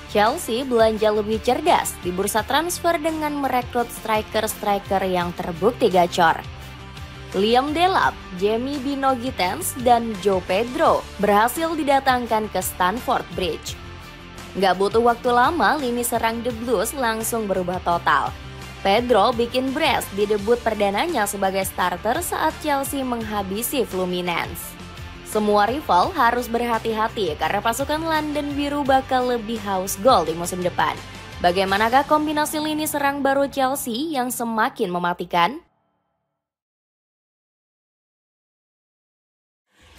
Chelsea belanja lebih cerdas di bursa transfer dengan merekrut striker-striker yang terbukti gacor. Liam Delap, Jamie Bino Gittens, dan Joe Pedro berhasil didatangkan ke Stamford Bridge. Nggak butuh waktu lama, lini serang The Blues langsung berubah total. Pedro bikin brace di debut perdananya sebagai starter saat Chelsea menghabisi Fluminense. Semua rival harus berhati-hati karena pasukan London Biru bakal lebih haus gol di musim depan. Bagaimanakah kombinasi lini serang baru Chelsea yang semakin mematikan?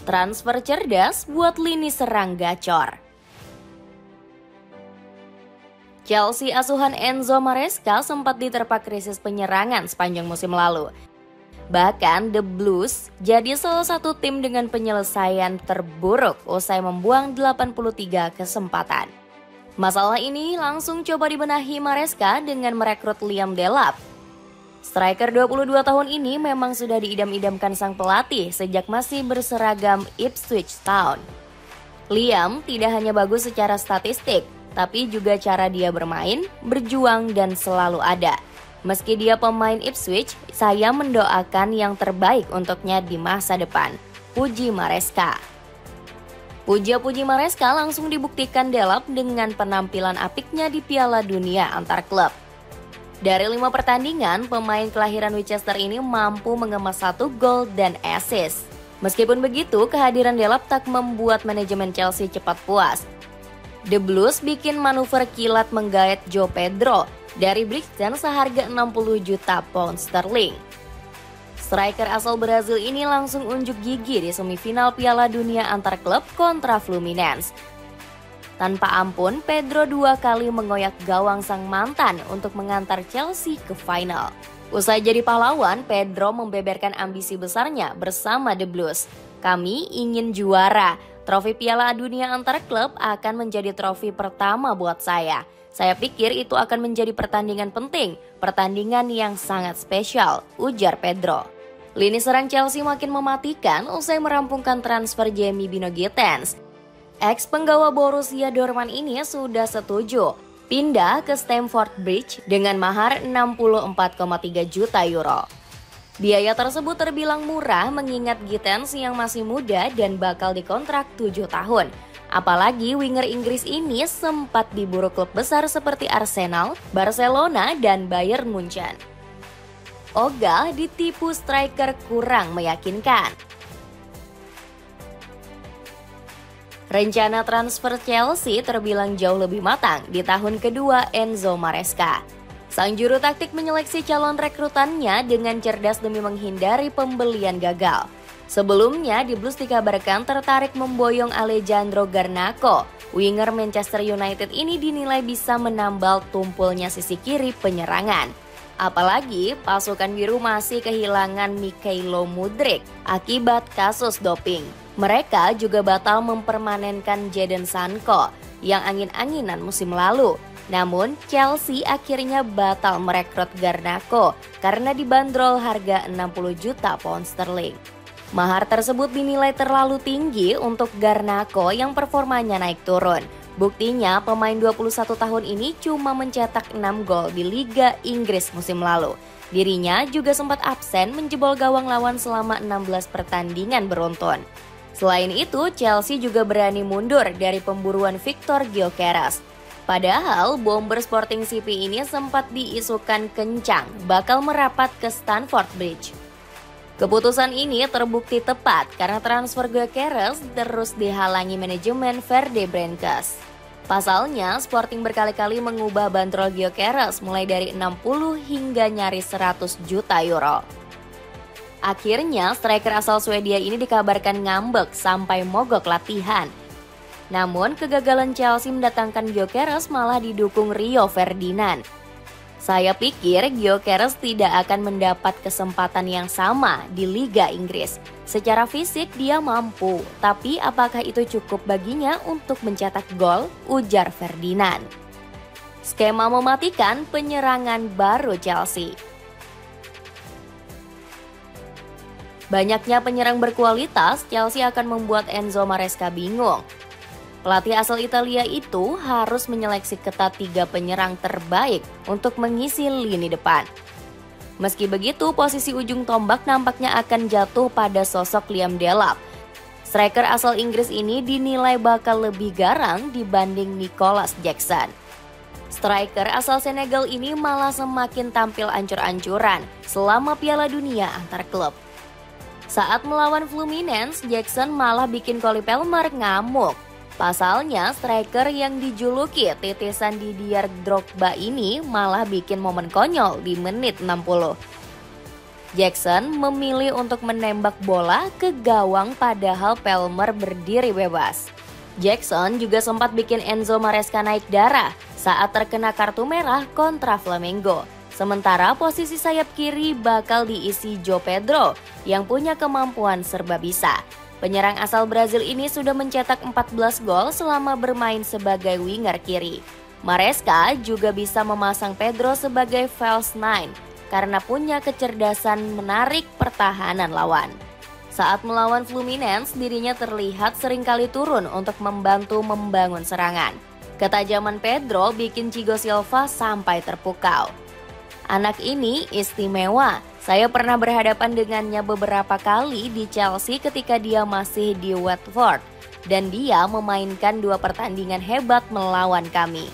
Transfer cerdas buat lini serang gacor. Chelsea asuhan Enzo Maresca sempat diterpa krisis penyerangan sepanjang musim lalu. Bahkan The Blues jadi salah satu tim dengan penyelesaian terburuk usai membuang 83 kesempatan. Masalah ini langsung coba dibenahi Maresca dengan merekrut Liam Delap. Striker 22 tahun ini memang sudah diidam-idamkan sang pelatih sejak masih berseragam Ipswich Town. Liam tidak hanya bagus secara statistik, tapi juga cara dia bermain, berjuang, dan selalu ada. Meski dia pemain Ipswich, saya mendoakan yang terbaik untuknya di masa depan. Puji Maresca. Puja-puji Maresca langsung dibuktikan Delap dengan penampilan apiknya di Piala Dunia antar klub. Dari 5 pertandingan, pemain kelahiran Winchester ini mampu mengemas 1 gol dan assist. Meskipun begitu, kehadiran Delap tak membuat manajemen Chelsea cepat puas. The Blues bikin manuver kilat menggait Joe Pedro dari Brixton seharga 60 juta pound sterling. Striker asal Brazil ini langsung unjuk gigi di semifinal Piala Dunia antar klub kontra Fluminense. Tanpa ampun, Pedro 2 kali mengoyak gawang sang mantan untuk mengantar Chelsea ke final. Usai jadi pahlawan, Pedro membeberkan ambisi besarnya bersama The Blues. Kami ingin juara. Trofi Piala Dunia antar klub akan menjadi trofi pertama buat saya. Saya pikir itu akan menjadi pertandingan penting, pertandingan yang sangat spesial, ujar Pedro. Lini serang Chelsea makin mematikan usai merampungkan transfer Jamie Bino Gittens. Ex penggawa Borussia Dortmund ini sudah setuju pindah ke Stamford Bridge dengan mahar 64,3 juta euro. Biaya tersebut terbilang murah mengingat Gittens yang masih muda dan bakal dikontrak 7 tahun. Apalagi winger Inggris ini sempat diburu klub besar seperti Arsenal, Barcelona, dan Bayern Munchen. Ogah ditipu striker kurang meyakinkan. Rencana transfer Chelsea terbilang jauh lebih matang di tahun kedua Enzo Maresca. Sang juru taktik menyeleksi calon rekrutannya dengan cerdas demi menghindari pembelian gagal. Sebelumnya, The Blues dikabarkan tertarik memboyong Alejandro Garnacho. Winger Manchester United ini dinilai bisa menambal tumpulnya sisi kiri penyerangan. Apalagi pasukan biru masih kehilangan Mikhailo Mudryk akibat kasus doping. Mereka juga batal mempermanenkan Jadon Sancho yang angin-anginan musim lalu. Namun Chelsea akhirnya batal merekrut Garnacho karena dibanderol harga 60 juta pound sterling. Mahar tersebut dinilai terlalu tinggi untuk Garnacho yang performanya naik turun. Buktinya pemain 21 tahun ini cuma mencetak 6 gol di Liga Inggris musim lalu. Dirinya juga sempat absen menjebol gawang lawan selama 16 pertandingan beruntun. Selain itu, Chelsea juga berani mundur dari pemburuan Victor Gyökeres. Padahal bomber Sporting CP ini sempat diisukan kencang bakal merapat ke Stamford Bridge. Keputusan ini terbukti tepat karena transfer Gyökeres terus dihalangi manajemen Verde Brenkers. Pasalnya, Sporting berkali-kali mengubah bandrol Gyökeres mulai dari 60 hingga nyaris 100 juta euro. Akhirnya, striker asal Swedia ini dikabarkan ngambek sampai mogok latihan. Namun, kegagalan Chelsea mendatangkan Gyökeres malah didukung Rio Ferdinand. Saya pikir Gyökeres tidak akan mendapat kesempatan yang sama di Liga Inggris. Secara fisik dia mampu, tapi apakah itu cukup baginya untuk mencetak gol? Ujar Ferdinand. Skema mematikan penyerangan baru Chelsea. Banyaknya penyerang berkualitas, Chelsea akan membuat Enzo Maresca bingung. Pelatih asal Italia itu harus menyeleksi ketat 3 penyerang terbaik untuk mengisi lini depan. Meski begitu, posisi ujung tombak nampaknya akan jatuh pada sosok Liam Delap. Striker asal Inggris ini dinilai bakal lebih garang dibanding Nicolas Jackson. Striker asal Senegal ini malah semakin tampil ancur-ancuran selama Piala Dunia antar klub. Saat melawan Fluminense, Jackson malah bikin Cole Palmer ngamuk. Pasalnya, striker yang dijuluki titisan Didier Drogba ini malah bikin momen konyol di menit 60. Jackson memilih untuk menembak bola ke gawang padahal Palmer berdiri bebas. Jackson juga sempat bikin Enzo Maresca naik darah saat terkena kartu merah kontra Flamengo. Sementara posisi sayap kiri bakal diisi João Pedro yang punya kemampuan serba bisa. Penyerang asal Brazil ini sudah mencetak 14 gol selama bermain sebagai winger kiri. Maresca juga bisa memasang Pedro sebagai false nine karena punya kecerdasan menarik pertahanan lawan. Saat melawan Fluminense, dirinya terlihat seringkali turun untuk membantu membangun serangan. Ketajaman Pedro bikin Thiago Silva sampai terpukau. Anak ini istimewa. Saya pernah berhadapan dengannya beberapa kali di Chelsea ketika dia masih di Watford. Dan dia memainkan 2 pertandingan hebat melawan kami.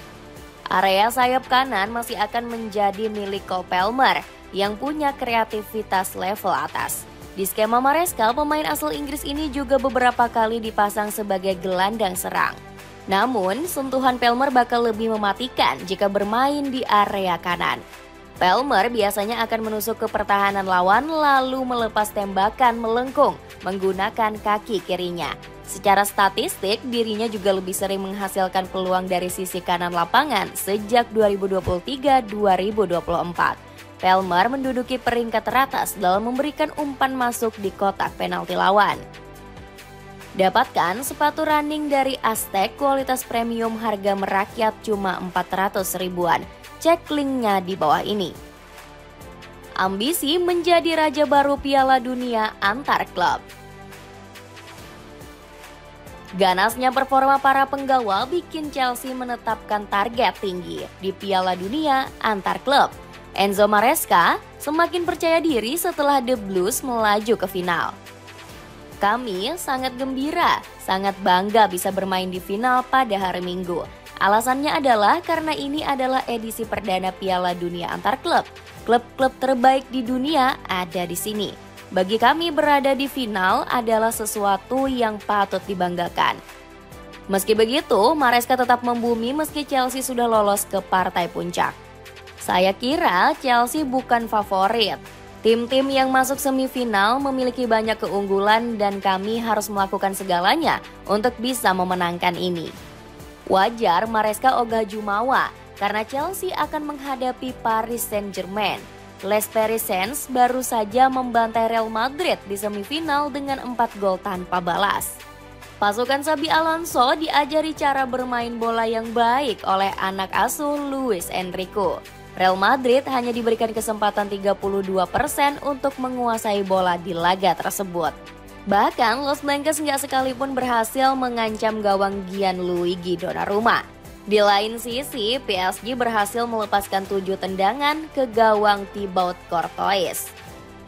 Area sayap kanan masih akan menjadi milik Cole Palmer yang punya kreativitas level atas. Di skema Maresca, pemain asal Inggris ini juga beberapa kali dipasang sebagai gelandang serang. Namun, sentuhan Palmer bakal lebih mematikan jika bermain di area kanan. Palmer biasanya akan menusuk ke pertahanan lawan lalu melepas tembakan melengkung menggunakan kaki kirinya. Secara statistik, dirinya juga lebih sering menghasilkan peluang dari sisi kanan lapangan sejak 2023-2024. Palmer menduduki peringkat teratas dalam memberikan umpan masuk di kotak penalti lawan. Dapatkan sepatu running dari Aztec kualitas premium harga merakyat cuma 400 ribuan. Cek linknya di bawah ini. Ambisi menjadi raja baru Piala Dunia antar klub. Ganasnya performa para penggawa bikin Chelsea menetapkan target tinggi di Piala Dunia antar klub. Enzo Maresca semakin percaya diri setelah The Blues melaju ke final. Kami sangat gembira, sangat bangga bisa bermain di final pada hari Minggu. Alasannya adalah karena ini adalah edisi perdana Piala Dunia antar klub. Klub-klub terbaik di dunia ada di sini. Bagi kami berada di final adalah sesuatu yang patut dibanggakan. Meski begitu, Maresca tetap membumi meski Chelsea sudah lolos ke partai puncak. Saya kira Chelsea bukan favorit. Tim-tim yang masuk semifinal memiliki banyak keunggulan dan kami harus melakukan segalanya untuk bisa memenangkan ini. Wajar Maresca ogah jumawa karena Chelsea akan menghadapi Paris Saint-Germain. Les Parisiens baru saja membantai Real Madrid di semifinal dengan 4 gol tanpa balas. Pasukan Xabi Alonso diajari cara bermain bola yang baik oleh anak asuh Luis Enrique. Real Madrid hanya diberikan kesempatan 32% untuk menguasai bola di laga tersebut. Bahkan Los Blancos nggak sekalipun berhasil mengancam gawang Gianluigi Donnarumma. Di lain sisi, PSG berhasil melepaskan 7 tendangan ke gawang Thibaut Courtois.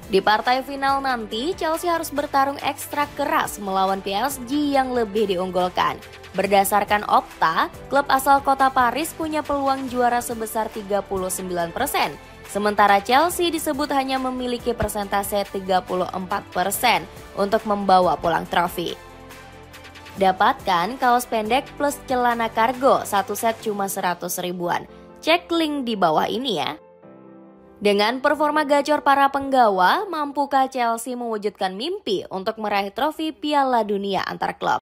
Di partai final nanti, Chelsea harus bertarung ekstra keras melawan PSG yang lebih diunggulkan. Berdasarkan Opta, klub asal kota Paris punya peluang juara sebesar 39%. Sementara Chelsea disebut hanya memiliki persentase 34% untuk membawa pulang trofi. Dapatkan kaos pendek plus celana kargo, satu set cuma 100 ribuan. Cek link di bawah ini ya. Dengan performa gacor para penggawa, mampukah Chelsea mewujudkan mimpi untuk meraih trofi Piala Dunia antar klub?